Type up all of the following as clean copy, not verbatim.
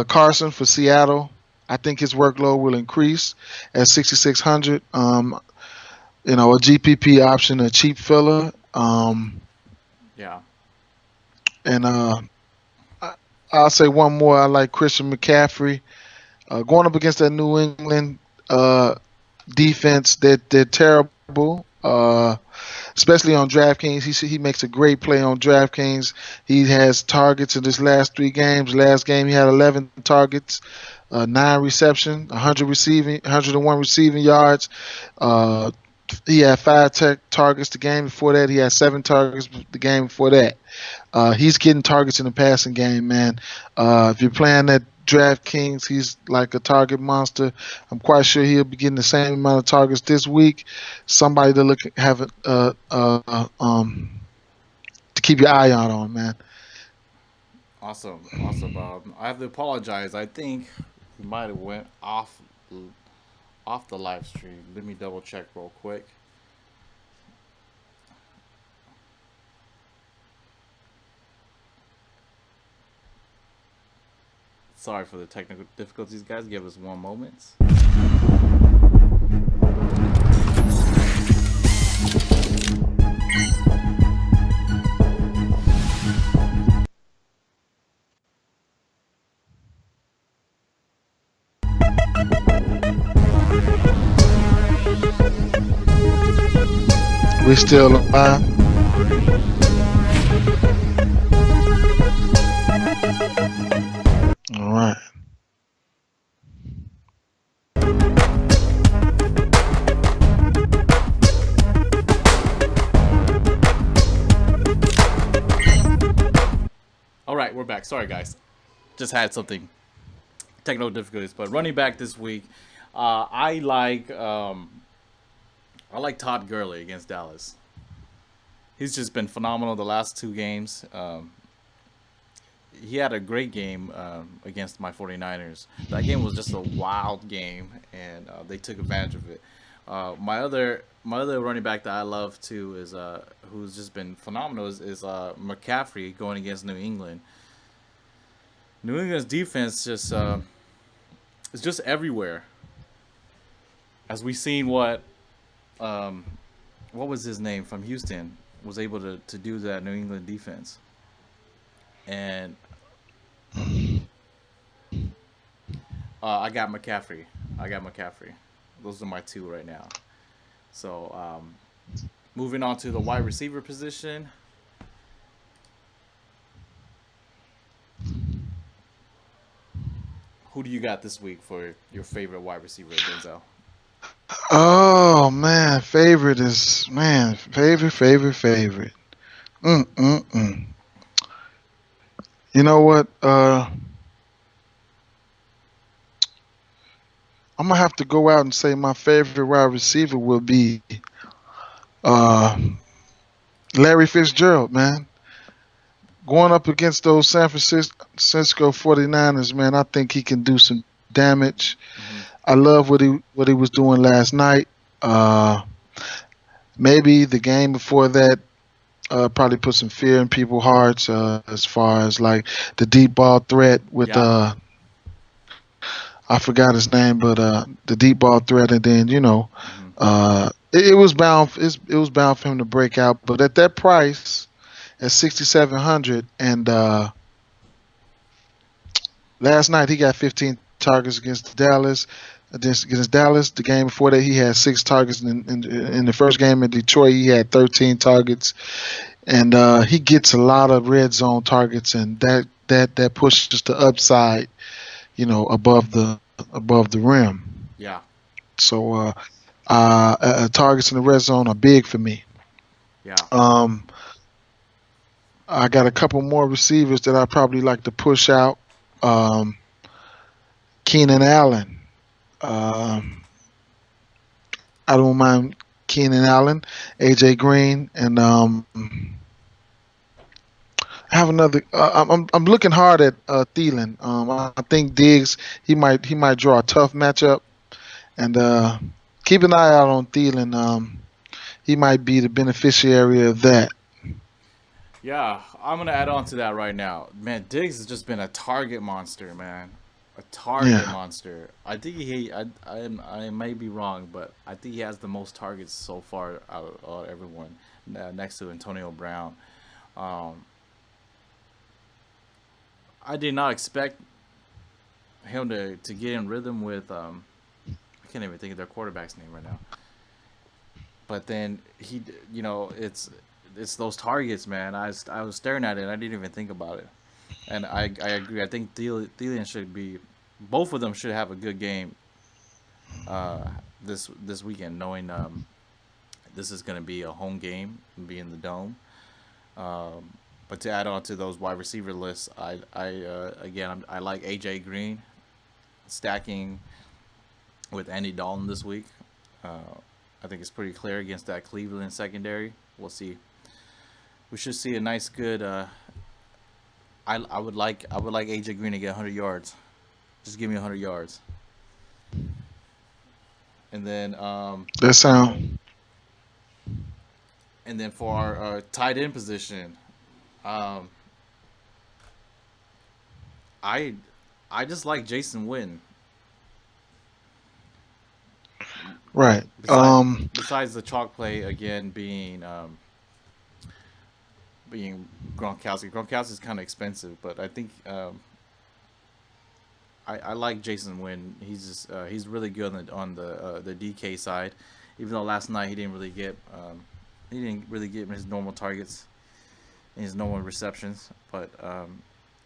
Carson for Seattle. I think his workload will increase at 6,600. A GPP option, a cheap filler. Yeah. And I'll say one more. I like Christian McCaffrey. Going up against that New England defense, they're terrible. Especially on DraftKings, he makes a great play on DraftKings. He has targets in his last 3 games. Last game he had 11 targets, 9 reception, 101 receiving yards. He had 5 targets the game before that. He had 7 targets the game before that. He's getting targets in the passing game, man. If you're playing at DraftKings, he's like a target monster. I'm quite sure he'll be getting the same amount of targets this week. Somebody to to keep your eye out on, man. Awesome. Awesome. I have to apologize. I think we might have went off the live stream. Let me double check real quick. Sorry for the technical difficulties, guys. Give us one moment. We still alive. All right. All right, we're back. Sorry, guys. Just had something technical difficulties, but running back this week, I like Todd Gurley against Dallas. He's just been phenomenal the last 2 games. He had a great game against my 49ers. That game was just a wild game, and they took advantage of it. My other running back that I love too is who's just been phenomenal is McCaffrey going against New England. New England's defense just is just everywhere. As we seen what was his name from Houston was able to do that New England defense. And I got McCaffrey. Those are my 2 right now. So moving on to the wide receiver position. Who do you got this week for your favorite wide receiver, Denzel? Oh man, favorite. You know what? I'm gonna have to go out and say my favorite wide receiver will be Larry Fitzgerald, man. Going up against those San Francisco 49ers, man, I think he can do some damage. Mm-hmm. I love what he was doing last night. Maybe the game before that probably put some fear in people's hearts as far as like the deep ball threat with I forgot his name, but the deep ball threat, and then it was bound for him to break out. But at that price, at 6,700, and last night he got 15 targets against Dallas. Against Dallas, the game before that he had 6 targets. In the first game in Detroit, he had 13 targets, and he gets a lot of red zone targets, and that pushes the upside, above the rim. Yeah. So targets in the red zone are big for me. Yeah. I got a couple more receivers that I probably like to push out. Keenan Allen. I don't mind Keenan Allen, AJ Green, and I have another. I'm looking hard at Thielen. I think Diggs he might draw a tough matchup, and keep an eye out on Thielen. He might be the beneficiary of that. Yeah, I'm gonna add on to that right now. Man, Diggs has just been a target monster, man. A target Yeah. monster. I think I may be wrong, but I think he has the most targets so far out of everyone, next to Antonio Brown. Um, I did not expect him to get in rhythm with I can't even think of their quarterback's name right now. But then it's those targets, man. I was staring at it, and I didn't even think about it. And I agree. I think Thielen should be, both of them should have a good game uh, this weekend, knowing this is going to be a home game, be in the dome. But to add on to those wide receiver lists, I like AJ Green stacking with Andy Dalton this week. Uh, I think it's pretty clear against that Cleveland secondary. We'll see. We should see a nice, good. I would like AJ Green to get 100 yards. Just give me 100 yards, and then That sound for our tight end position, um, I I just like Jason Witten. right. Besides the chalk play again being Gronkowski. Gronkowski is kind of expensive, but I think I like Jason Wynn. He's really good on the DK side. Even though last night he didn't really get his normal targets and his normal receptions, but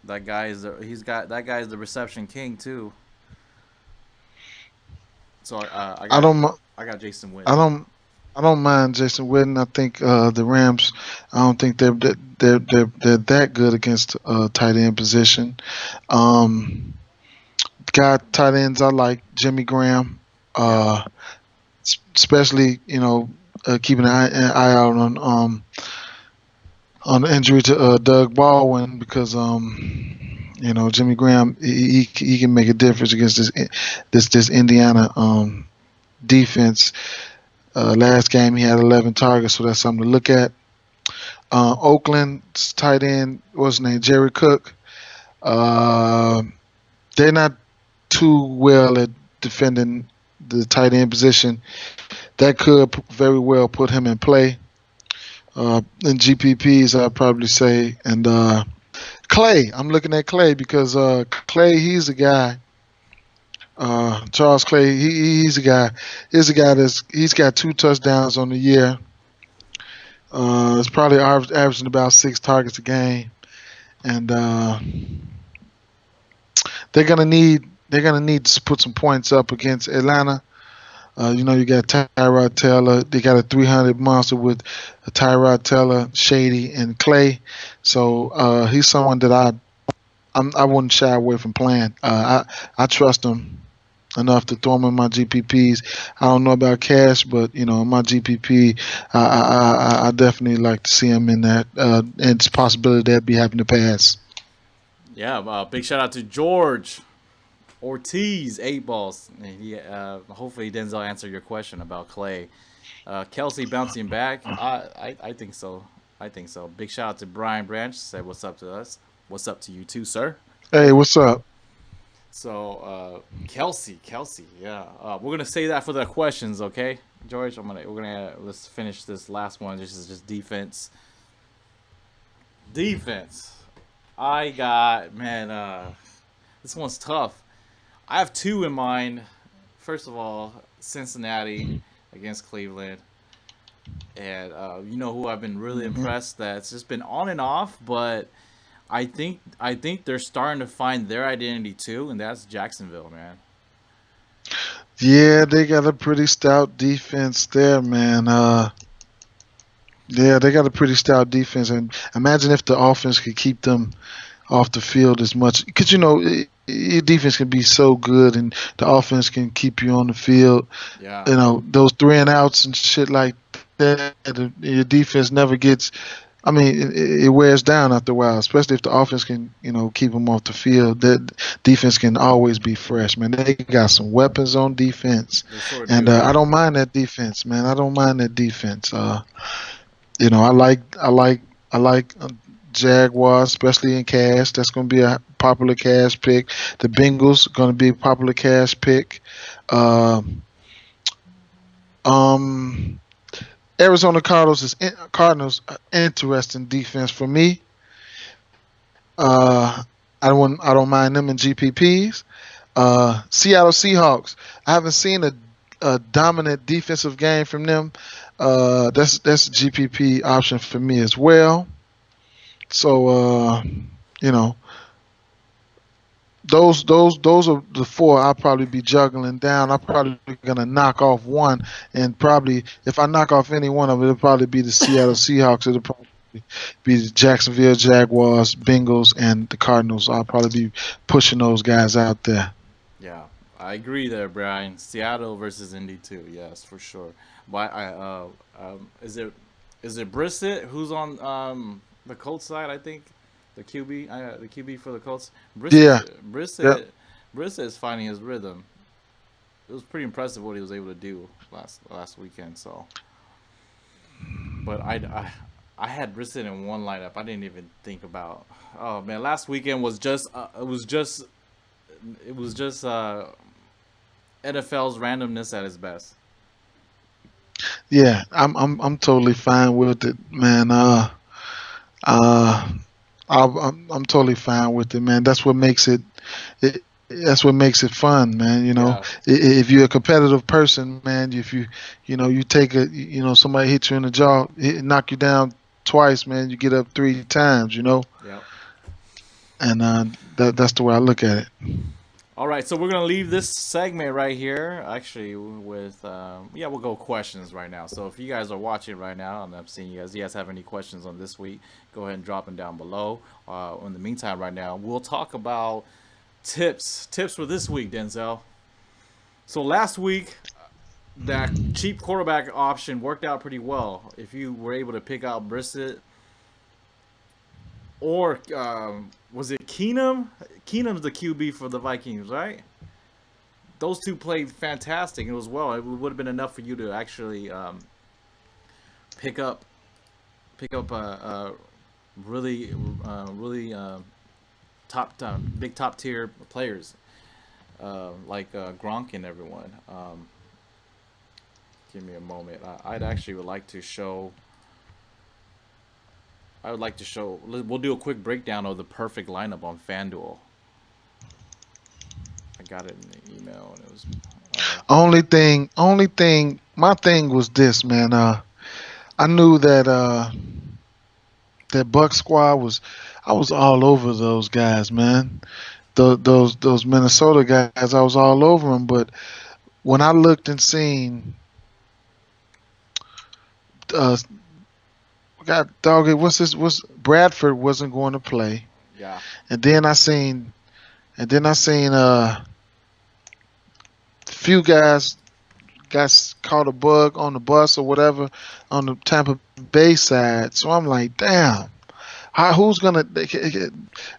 that guy is the reception king too. So I don't. mi- I got Jason Wynn. I don't. I don't mind Jason Witten. I think the Rams. I don't think they're that good against tight end position. Um, got tight ends. I like Jimmy Graham. Yeah, Uh, especially keeping an eye out on the injury to Doug Baldwin because Jimmy Graham he can make a difference against this Indiana defense. Last game he had 11 targets, so that's something to look at. Oakland's tight end, what's his name, Jerry Cook. Uh, they're not too well at defending the tight end position. That could very well put him in play. In GPPs, I'd probably say. And Clay, I'm looking at Clay because Clay, he's a guy. Charles Clay, he's a guy. He's a guy he's got 2 touchdowns on the year. It's probably averaging about 6 targets a game, and they're gonna need to put some points up against Atlanta. You got Tyrod Taylor. They got a 300 monster with Tyrod Taylor, Shady, and Clay. So he's someone that I wouldn't shy away from playing. I trust him enough to throw him in my GPPs. I don't know about cash, but in my GPP, I definitely like to see him in that. And it's a possibility that be happening to pass. yeah. Big shout out to George Ortiz, 8 balls. And hopefully Denzel answered your question about Clay. Kelsey bouncing back. I think so. I think so. Big shout out to Brian Branch. Said what's up to us. What's up to you too, sir? Hey, what's up? So Kelsey, yeah. We're gonna say that for the questions, okay, George? Let's finish this last one. This is just defense. Defense. I got this one's tough. I have two in mind. First of all, Cincinnati against Cleveland, and who I've been really Hmm. impressed. That's just been on and off, but I think they're starting to find their identity too, and that's Jacksonville, man. Yeah, they got a pretty stout defense there, man. Yeah, they got a pretty stout defense, and imagine if the offense could keep them off the field as much, because your defense can be so good, and the offense can keep you on the field. Yeah, Those 3 and outs and shit like that. Your defense never gets. I mean, it wears down after a while, especially if the offense can, keep them off the field. That defense can always be fresh, man. They got some weapons on defense, they sort of and do. I don't mind that defense, man. I don't mind that defense. I like Jaguars, especially in cash. That's going to be a popular cash pick. The Bengals going to be a popular cash pick. Uh, um, Arizona Cardinals, interesting defense for me. Uh, I don't mind them in GPPs. Seattle Seahawks. I haven't seen a dominant defensive game from them. That's a GPP option for me as well. So you know, those are the four I'll probably be juggling down. I'm probably gonna knock off one, and probably if I knock off any one of it, it'll probably be the Seattle Seahawks. It'll probably be the Jacksonville Jaguars, Bengals, and the Cardinals. I'll probably be pushing those guys out there. Yeah, I agree there, Brian. Seattle versus Indy too. Yes, for sure. But is it Brissett who's on the Colts side? I think the QB for the Colts. Yeah, yeah, Brissett is finding his rhythm. It was pretty impressive what he was able to do last weekend. So, but I had Brissett in one lineup. I didn't even think about. Oh man, last weekend was just NFL's randomness at its best. yeah. I'm totally fine with it, man. Uh, I'm totally fine with it, man. That's what makes it. That's what makes it fun, man. Yeah, If you're a competitive person, man, if you take somebody hit you in the jaw, knock you down twice, man, you get up three times, yeah. and that's the way I look at it. All right, so we're gonna leave this segment right here, actually, with we'll go questions right now. So if you guys are watching right now, and I'm seeing you guys have any questions on this week, go ahead and drop them down below. In the meantime, right now, we'll talk about tips for this week, Denzel. So last week, that cheap quarterback option worked out pretty well. If you were able to pick out Brissett or was it Keenum? Keenum's the QB for the Vikings, right? Those two played fantastic. It was well. It would have been enough for you to actually pick up really top tier players like Gronk and everyone. Give me a moment. I'd actually would like to show. I would like to show. We'll do a quick breakdown of the perfect lineup on Fanduel. I got it in the email, and it was. Only thing. My thing was this, man. I knew that that Buck squad was. I was all over those guys, man. Those Minnesota guys, I was all over them. But when I looked and seen, God dog it, what's this? What's Bradford wasn't going to play, Yeah. and then I seen few guys got caught a bug on the bus or whatever on the Tampa Bay side. So I'm like, damn. Who's gonna?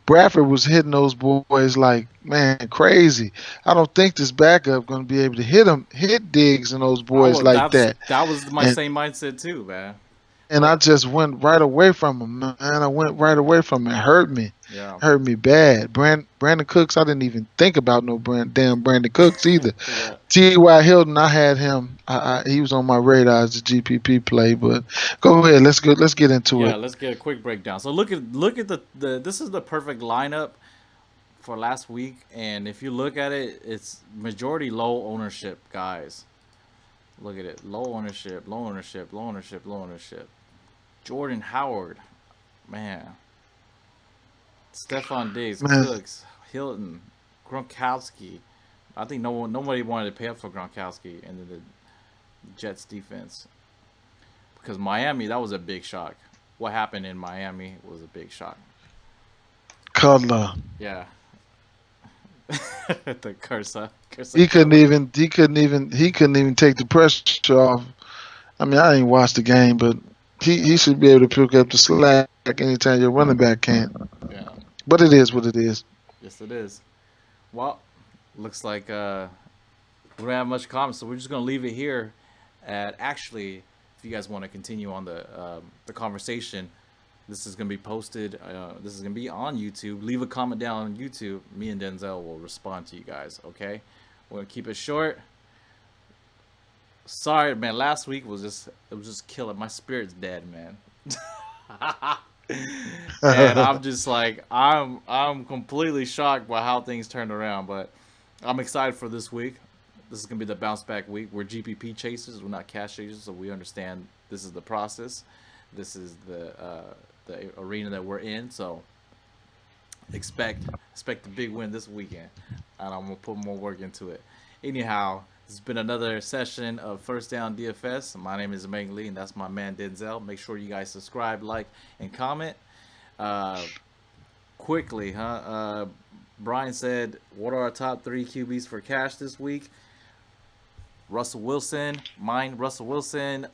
Bradford was hitting those boys like, man, crazy. I don't think this backup gonna be able to hit Diggs and those boys like that. That was my And same mindset too, man. and I just went right away from him, man. I went right away from him. It hurt me. Yeah. Hurt me bad. Brandon Cooks, I didn't even think about no damn Brandon Cooks either. Yeah. T.Y. Hilton, I had him. He was on my radar as a GPP play. But go ahead, let's get into Yeah, it. let's get a quick breakdown. So look at the this is the perfect lineup for last week, and if you look at it, it's majority low ownership guys. Look at it, low ownership. Jordan Howard, man. Stephon Diggs, Man, Cooks, Hilton, Gronkowski. I think nobody wanted to pay up for Gronkowski and the Jets defense. Because Miami, that was a big shock. What happened in Miami was a big shock. Cutler. Yeah. The curse. He couldn't even take the pressure off. I mean, I didn't watch the game, but he should be able to pick up the slack anytime your running back can't. Yeah. But it is what it is. Yes, it is. Well, looks like we don't have much comments, so we're just gonna leave it here. Actually, if you guys want to continue on the conversation, This is gonna be posted. This is gonna be on YouTube. Leave a comment down on YouTube. Me and Denzel will respond to you guys. Okay, we're gonna keep it short. Sorry, man. Last week was just killing. My spirit's dead, man. And I'm just like I'm completely shocked by how things turned around. But I'm excited for this week. This is gonna be the bounce back week. We're GPP chasers. We're not cash chasers, so we understand this is the process. This is the arena that we're in. So expect the big win this weekend, and I'm gonna put more work into it. Anyhow, this has been another session of First Down DFS. My name is Meng Lee, and that's my man Denzel. Make sure you guys subscribe, like, and comment. Quickly, Brian said, "What are our top 3 QBs for cash this week?" Russell Wilson, Russell Wilson,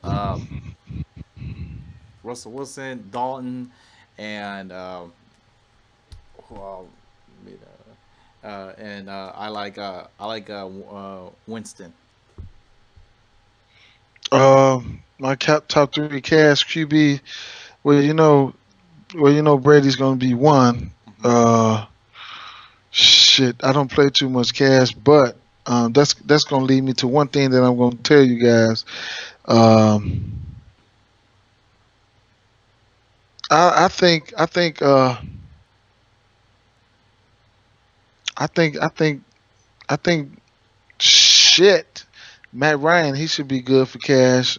Dalton, and well, I like Winston. My top 3 cash QB. Well, Brady's gonna be one. Shit, I don't play too much cash, but that's gonna lead me to one thing that I'm gonna tell you guys. I think shit. Matt Ryan, he should be good for cash.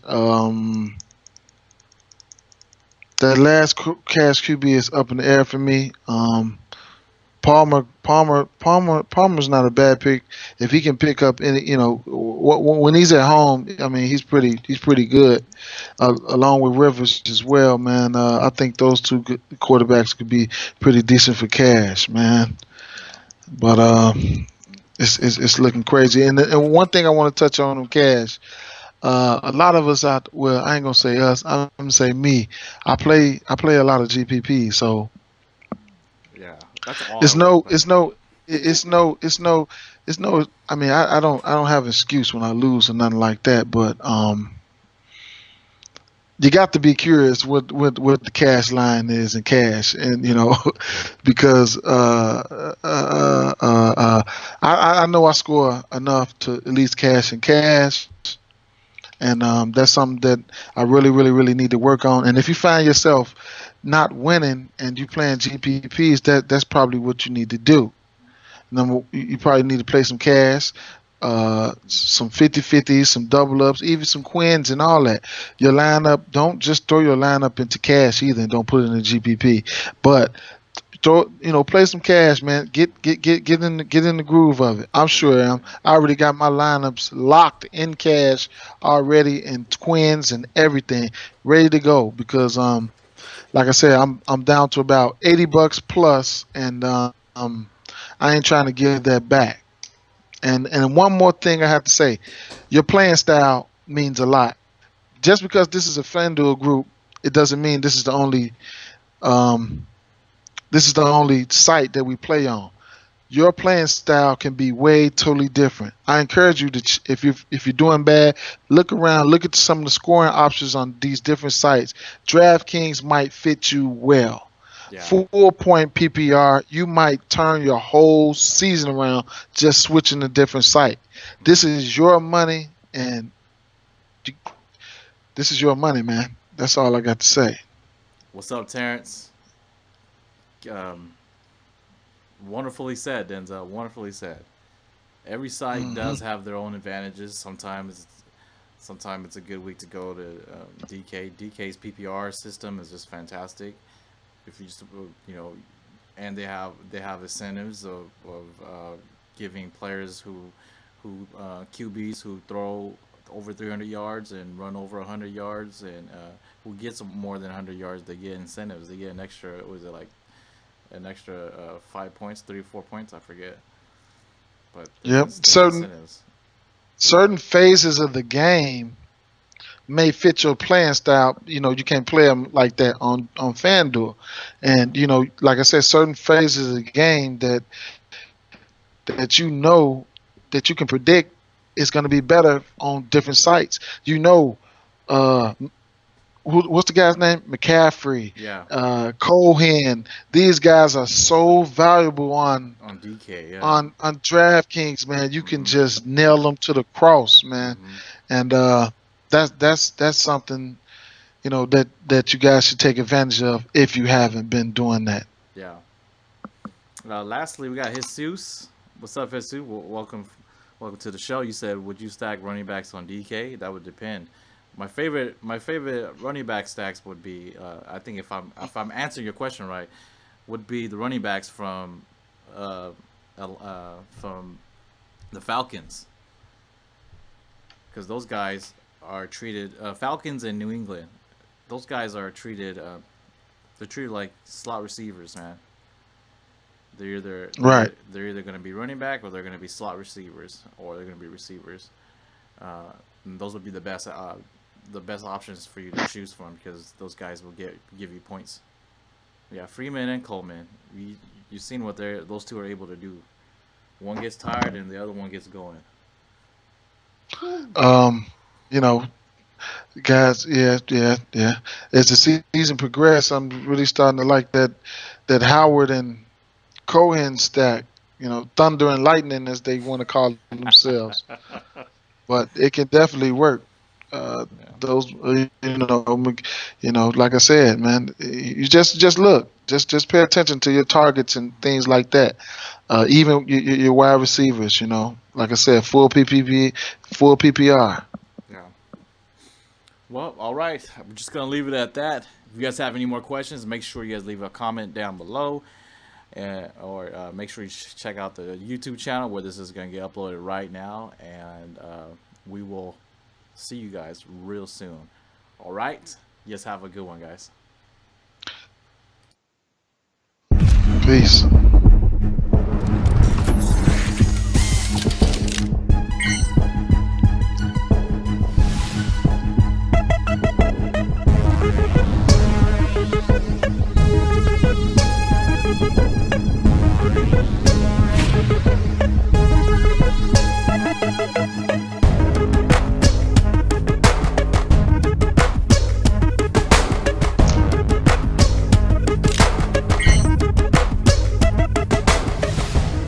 The last cash QB is up in the air for me. Palmer's not a bad pick if he can pick up any. When he's at home, I mean he's pretty good. Along with Rivers as well, man. I think those two quarterbacks could be pretty decent for cash, man. But it's looking crazy. And one thing I want to touch on cash. A lot of us I ain't gonna say us. I'm gonna say me. I play a lot of GPP, so yeah, that's all. It's no. I mean, I don't have an excuse when I lose or nothing like that. But you got to be curious what the cash line is in cash, and because I know I score enough to at least cash in cash. And that's something that I really, really, really need to work on. And if you find yourself not winning and you playing GPPs, that's probably what you need to do. You probably need to play some cash, some 50-50s, some double ups, even some quins and all that. Your lineup, don't just throw your lineup into cash either, and don't put it in the GPP. But play some cash, man. Get in the groove of it. I'm sure I already got my lineups locked in cash already, and quins and everything ready to go because like I said, I'm down to about $80 plus, and I ain't trying to give that back. And one more thing I have to say, your playing style means a lot. Just because this is a Fanduel group, it doesn't mean this is the only site that we play on. Your playing style can be way totally different. I encourage you to, if you're doing bad, look around, look at some of the scoring options on these different sites. DraftKings might fit you well. Yeah. 4-point PPR, you might turn your whole season around just switching a different site. This is your money, and this is your money, man. That's all I got to say. What's up, Terrence? Wonderfully said, Denzel. Wonderfully said. Every site does have their own advantages. Sometimes it's a good week to go to DK. DK's PPR system is just fantastic. If you just and they have incentives of giving players who QBs who throw over 300 yards and run over 100 yards and who gets more than 100 yards, they get incentives. They get an extra. Was it like an extra 5 points, 3 or 4 points? I forget. But yep, certain phases of the game may fit your playing style. You can't play them like that on FanDuel, and like I said, certain phases of the game that that you can predict is going to be better on different sites. what's the guy's name? McCaffrey, Yeah, Cohen. These guys are so valuable on DK. Yeah. on DraftKings, man. You can Mhm. just nail them to the cross, man. Mhm. And that's something that you guys should take advantage of if you haven't been doing that. Yeah. Lastly, we got Jesus. What's up, Jesus? Welcome to the show. You said, would you stack running backs on DK? That would depend. My favorite running back stacks would be, I think if I'm answering your question right, would be the running backs uh, from the Falcons, because those guys are treated Falcons in New England. Those guys are treated. They're treated like slot receivers, man. Right. They're either going to be running back, or they're going to be slot receivers, or they're going to be receivers. And those would be the best options for you to choose from, because those guys will give you points. Yeah, Freeman and Coleman. You've seen what those two are able to do. One gets tired and the other one gets going. Um, you know, guys, yeah. As the season progresses, I'm really starting to like that Howard and Cohen stack. Thunder and lightning, as they want to call themselves. But it can definitely work. Yeah. Those, like I said, man, you just look, just pay attention to your targets and things like that. Even your wide receivers, like I said, full PPR. Yeah. Well, all right. I'm just gonna leave it at that. If you guys have any more questions, make sure you guys leave a comment down below, or make sure you check out the YouTube channel where this is gonna get uploaded right now, and we will see you guys real soon. All right. Yes. Have a good one, guys. Peace.